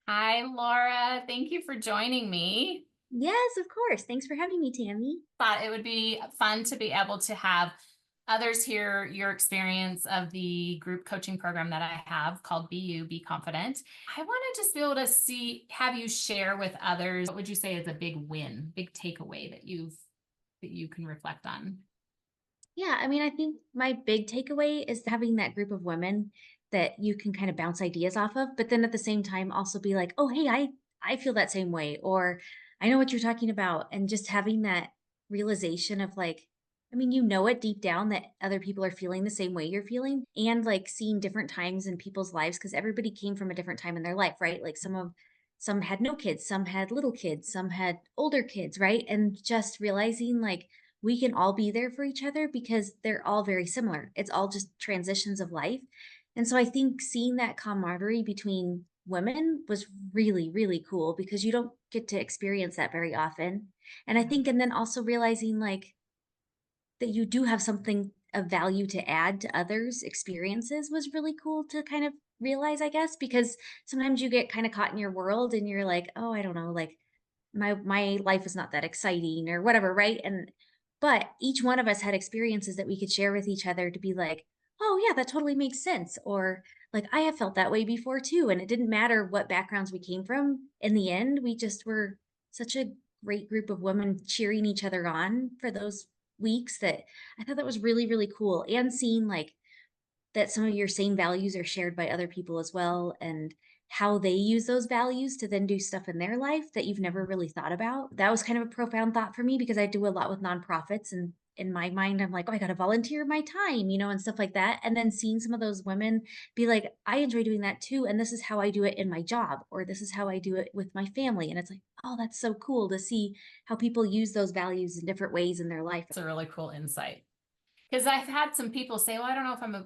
Hi, Laura. Thank you for joining me. Yes, of course. Thanks for having me, Tammy. Thought it would be fun to be able to have others hear your experience of the group coaching program that I have called Be You, Be Confident. I want to just be able to have you share with others. What would you say is a big win, big takeaway that you can reflect on? Yeah, I mean, I think my big takeaway is having that group of women that you can kind of bounce ideas off of, but then at the same time also be like, "Oh, hey, I feel that same way," or "I know what you're talking about." And just having that realization of like, I mean, you know it deep down that other people are feeling the same way you're feeling, and like seeing different times in people's lives because everybody came from a different time in their life, right? Like some had no kids, some had little kids, some had older kids, right? And just realizing like we can all be there for each other because they're all very similar. It's all just transitions of life. And so I think seeing that camaraderie between women was really, really cool because you don't get to experience that very often. And I think, and then also realizing like that you do have something of value to add to others' experiences was really cool to kind of realize, I guess, because sometimes you get kind of caught in your world and you're like, oh, I don't know, like my life is not that exciting or whatever, right? And but each one of us had experiences that we could share with each other to be like, oh yeah, that totally makes sense. Or like I have felt that way before too. And it didn't matter what backgrounds we came from. In the end, we just were such a great group of women cheering each other on for those weeks that I thought that was really, really cool. And seeing like that some of your same values are shared by other people as well and how they use those values to then do stuff in their life that you've never really thought about. That was kind of a profound thought for me because I do a lot with nonprofits and in my mind I'm like, oh, I got to volunteer my time, and stuff like that. And then seeing some of those women be like, I enjoy doing that too, and this is how I do it in my job or this is how I do it with my family. And it's like, oh, that's so cool to see how people use those values in different ways in their life. It's a really cool insight. Because I've had some people say, well, I don't know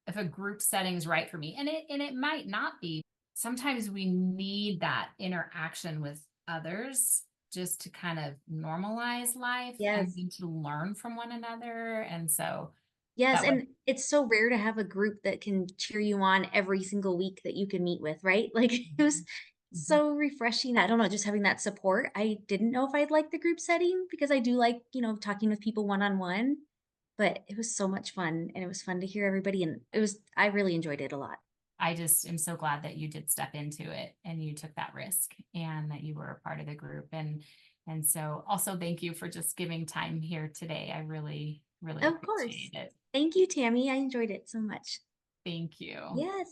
if a group setting is right for me. And it might not be. Sometimes we need that interaction with others just to kind of normalize life and Yes. then to learn from one another. And so Yes, that was and it's so rare to have a group that can cheer you on every single week that you can meet with, right? Like it was Mhm. so refreshing. I don't know, just having that support. I didn't know if I'd like the group setting because I do like, talking with people one on one, but it was so much fun and it was fun to hear everybody and I really enjoyed it a lot. I just am so glad that you did step into it and you took that risk and that you were a part of the group. And so also thank you for just giving time here today. I really, really Of course. appreciate it. Thank you, Tammy. I enjoyed it so much. Thank you. Yes.